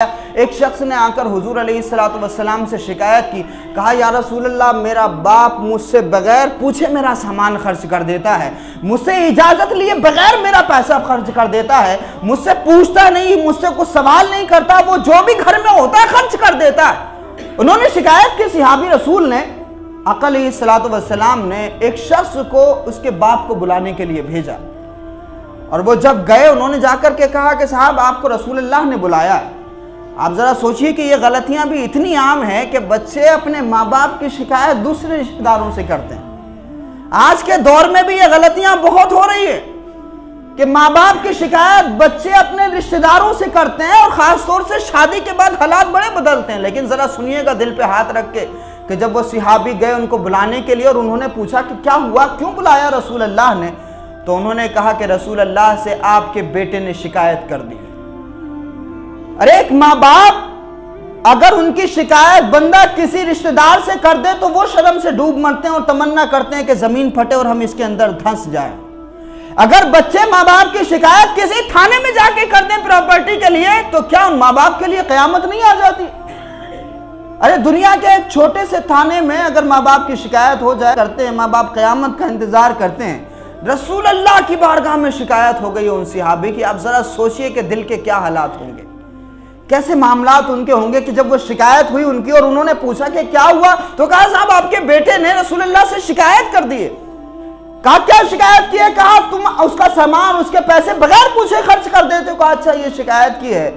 एक शख्स ने आकर हुजूर अलैहिस्सलातु वस्सलाम से शिकायत की, कहा या रसूल अल्लाह, मेरा बाप मुझसे बगैर पूछे मेरा सामान खर्च कर देता है, मुझसे इजाज़त लिए बगैर मेरा पैसा खर्च कर देता है, मुझसे पूछता नहीं, मुझसे कुछ सवाल नहीं करता, वो जो भी घर में होता है खर्च कर देता है। उन्होंने शिकायत की, सहाबी रसूल ने आका अलैहिस्सलातु वस्सलाम ने एक शख्स को उसके बाप को बुलाने के लिए भेजा और वो जब गए उन्होंने जाकर के कहा कि साहब आपको रसूल अल्लाह ने बुलाया है। आप ज़रा सोचिए कि ये गलतियां भी इतनी आम हैं कि बच्चे अपने माँ बाप की शिकायत दूसरे रिश्तेदारों से करते हैं। आज के दौर में भी ये गलतियां बहुत हो रही है कि माँ बाप की शिकायत बच्चे अपने रिश्तेदारों से करते हैं और ख़ास तौर से शादी के बाद हालात बड़े बदलते हैं। लेकिन ज़रा सुनिएगा दिल पे हाथ रख के कि जब वो सहाबी गए उनको बुलाने के लिए और उन्होंने पूछा कि क्या हुआ, क्यों बुलाया रसूल अल्लाह ने, तो उन्होंने कहा कि रसूल अल्लाह से आपके बेटे ने शिकायत कर दी। अरे एक माँ बाप अगर उनकी शिकायत बंदा किसी रिश्तेदार से कर दे तो वो शर्म से डूब मरते हैं और तमन्ना करते हैं कि जमीन फटे और हम इसके अंदर धंस जाएं। अगर बच्चे माँ बाप की शिकायत किसी थाने में जाके कर दें प्रॉपर्टी के लिए तो क्या उन माँ बाप के लिए कयामत नहीं आ जाती? अरे दुनिया के एक छोटे से थाने में अगर माँ बाप की शिकायत हो जाए करते हैं, माँ बाप कयामत का इंतजार करते हैं। रसूल अल्लाह की बारगाह में शिकायत हो गई उन सहाबी की। आप जरा सोचिए कि दिल के क्या हालात होंगे, कैसे मामलात उनके होंगे कि जब वो शिकायत हुई उनकी और उन्होंने पूछा कि क्या हुआ, तो कहा साहब आपके बेटे ने रसूल अल्लाह से शिकायत कर दी है। कहा क्या शिकायत की है? कहा तुम उसका सामान उसके पैसे बगैर पूछे खर्च कर देते हो। कहा अच्छा ये शिकायत की है।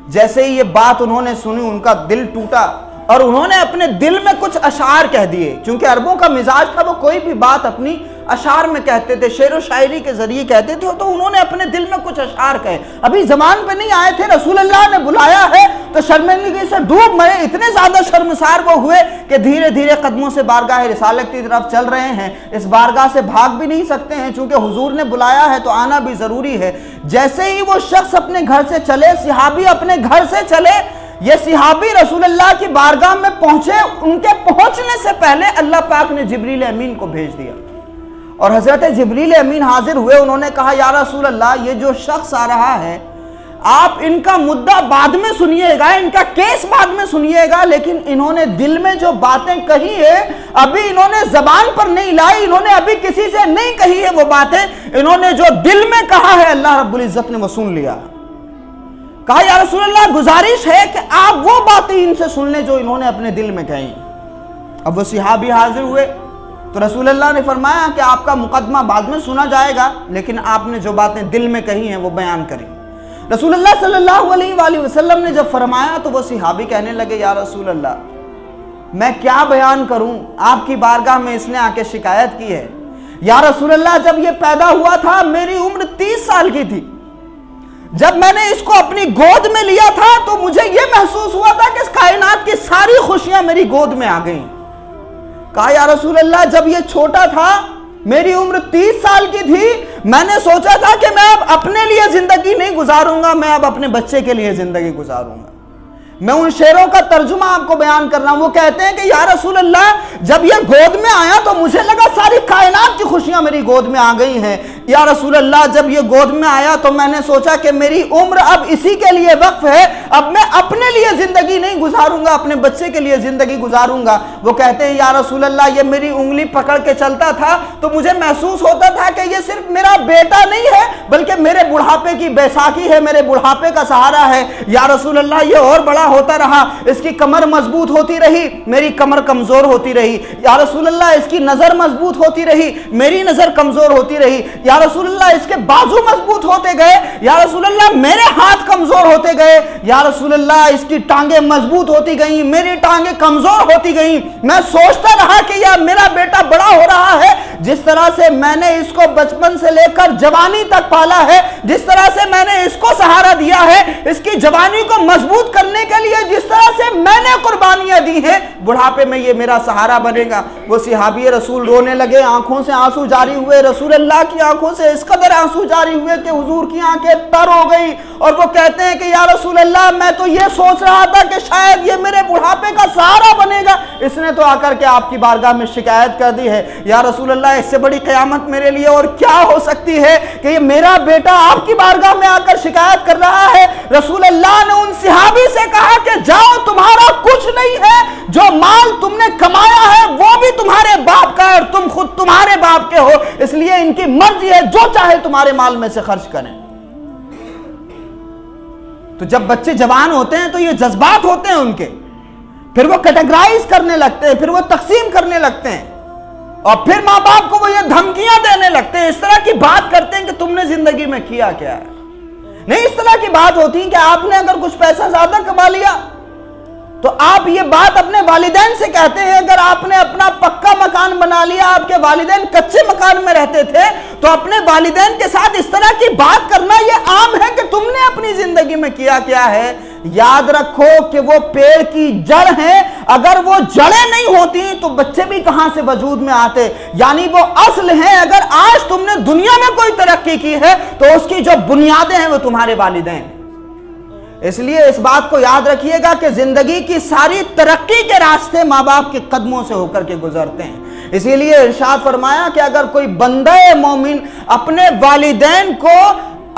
जैसे ही ये बात उन्होंने सुनी उनका दिल टूटा और उन्होंने अपने दिल में कुछ अशार कह दिए। क्योंकि अरबों का मिजाज था, वो कोई भी बात अपनी अशार में कहते थे, शेर व शायरी के जरिए कहते थे। तो उन्होंने अपने दिल में कुछ अशार कहे। अभी जबान पे नहीं आए थे, रसूल अल्लाह ने बुलाया है तो शर्मिंदगी से डूब मरे। इतने ज्यादा शर्मसार वो हुए कि धीरे धीरे कदमों से बारगाह रिसालत की तरफ चल रहे हैं। इस बारगाह से भाग भी नहीं सकते हैं चूंकि हुजूर ने बुलाया है तो आना भी जरूरी है। जैसे ही वो शख्स अपने घर से चले, सहाबी अपने घर से चले, ये सहाबी रसूल अल्लाह की बारगाह में पहुंचे। उनके पहुंचने से पहले अल्लाह पाक ने जिब्रील अमीन को भेज दिया और हजरत जिब्रील अमीन हाजिर हुए। उन्होंने कहा या रसूल अल्लाह, ये जो शख्स आ रहा है आप इनका मुद्दा बाद में सुनिएगा, इनका केस बाद में सुनिएगा, लेकिन इन्होंने दिल में जो बातें कही है अभी इन्होंने जबान पर नहीं लाई, इन्होंने अभी किसी से नहीं कही है वो बातें। इन्होंने जो दिल में कहा है अल्लाह रब्बुल इज्जत ने वो सुन लिया। कहा या रसूल अल्लाह, गुजारिश है कि आप वो बातें इनसे सुन लें जो इन्होंने अपने दिल में कही। अब वो सहाबी हाजिर हुए तो रसूल अल्लाह ने फरमाया कि आपका मुकदमा बाद में सुना जाएगा, लेकिन आपने जो बातें दिल में कही हैं वो बयान करें। रसूल अल्लाह सल्लल्लाहु अलैहि वसल्लम ने जब फरमाया तो वो सहाबी कहने लगे या रसूल अल्लाह, मैं क्या बयान करूं, आपकी बारगाह में इसने आके शिकायत की है। या रसूल अल्लाह, जब ये पैदा हुआ था मेरी उम्र 30 साल की थी। जब मैंने इसको अपनी गोद में लिया था तो मुझे यह महसूस हुआ था कि इस कायनात की सारी खुशियां मेरी गोद में आ गई। कहा या रसूल अल्लाह, जब ये छोटा था मेरी उम्र 30 साल की थी, मैंने सोचा था कि मैं अब अपने लिए जिंदगी नहीं गुजारूंगा, मैं अब अपने बच्चे के लिए जिंदगी गुजारूंगा। मैं उन शेरों का तर्जुमा आपको बयान कर रहा हूं। वो कहते हैं कि या रसूल अल्लाह, जब ये गोद में आया तो मुझे लगा सारी कायनात की खुशियां मेरी गोद में आ गई हैं। या रसूल अल्लाह, जब ये गोद में आया तो मैंने सोचा कि मेरी उम्र अब इसी के लिए वक्फ है, अब मैं अपने लिए जिंदगी नहीं गुजारूंगा, अपने बच्चे के लिए जिंदगी गुजारूंगा। वो कहते हैं या रसूल अल्लाह, ये मेरी उंगली पकड़ के चलता था तो मुझे महसूस होता था कि ये सिर्फ मेरा बेटा नहीं है बल्कि मेरे बुढ़ापे की बैसाखी है, मेरे बुढ़ापे का सहारा है। या रसूल अल्लाह, ये और बड़ा होता रहा, इसकी कमर मजबूत होती रही, मेरी कमर कमजोर होती रही। या रसूल अल्लाह, इसकी नजर मजबूत होती रही, मेरी नजर कमजोर होती रही। या रसूल अल्लाह, इसके बाजू मजबूत होते गए। या रसूल अल्लाह, मेरे हाथ कमजोर होते गए। या रसूल अल्लाह, इसकी टांगे मजबूत होती गई, मेरी टांगे कमजोर होती गई। मैं सोचता रहा कि यार मेरा बेटा बड़ा हो रहा है, जिस तरह से मैंने इसको बचपन से लेकर जवानी तक पाला है, जिस तरह से मैंने इसको सहारा दिया है, इसकी जवानी को मजबूत करने के लिए जिस तरह से मैंने कुर्बानियां दी हैं, बुढ़ापे में ये मेरा सहारा बनेगा। वो सहाबी रसूल रोने लगे, आंखों से आंसू जारी हुए। रसूल अल्लाह की आंखों से इस कदर आंसू जारी हुए कि हुजूर की आंखें तर हो गई और वो कहते हैं कि या रसूल अल्लाह, मैं तो ये सोच रहा था कि शायद ये मेरे बुढ़ापे का सहारा बनेगा, इसने उसने तो आकर के आपकी बारगाह में शिकायत कर दी है, या रसूल अल्लाह इससे बड़ी क़यामत मेरे लिए और क्या हो सकती है कि ये मेरा बेटा आपकी बारगाह में आकर शिकायत कर रहा है। रसूल अल्लाह ने उन सहाबी से कहा कि जाओ, तुम्हारा कुछ नहीं है, जो माल तुमने कमाया है वो भी तुम्हारे बाप का है और तुम खुद तुम्हारे बाप के हो, इसलिए इनकी मर्जी है जो चाहे तुम्हारे माल में से खर्च करें। तो जब बच्चे जवान होते हैं तो ये जज्बात होते हैं उनके, फिर वो कैटेगराइज करने लगते हैं, फिर वो तकसीम करने लगते हैं और फिर माँ बाप को वो ये धमकियां देने लगते हैं, इस तरह की बात करते हैं कि तुमने जिंदगी में किया क्या है। नहीं, इस तरह की बात होती है कि आपने अगर कुछ पैसा ज्यादा कमा लिया तो आप ये बात अपने वालिदैन से कहते हैं। अगर आपने अपना पक्का मकान बना लिया, आपके वालिदैन कच्चे मकान में रहते थे, तो अपने वालिदैन के साथ इस तरह की बात करना ये आम है कि तुमने अपनी जिंदगी में किया क्या है। याद रखो कि वो पेड़ की जड़ है, अगर वो जड़ें नहीं होती तो बच्चे भी कहां से वजूद में आते, यानी वो असल है। अगर आज तुमने दुनिया में कोई तरक्की की है तो उसकी जो बुनियादें हैं वो तुम्हारे वालिदैन। इसलिए इस बात को याद रखिएगा कि जिंदगी की सारी तरक्की के रास्ते माँ बाप के कदमों से होकर के गुजरते हैं। इसीलिए इरशाद फरमाया कि अगर कोई बंदे मोमिन अपने वालिदैन को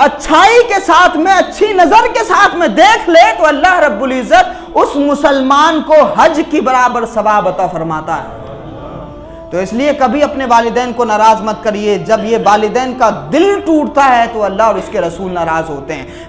अच्छाई के साथ में, अच्छी नजर के साथ में देख ले तो अल्लाह रब्बुल इज्जत उस मुसलमान को हज की बराबर सवाब अता फरमाता है। तो इसलिए कभी अपने वालिदैन को नाराज मत करिए। जब ये वालिदैन का दिल टूटता है तो अल्लाह और उसके रसूल नाराज होते हैं।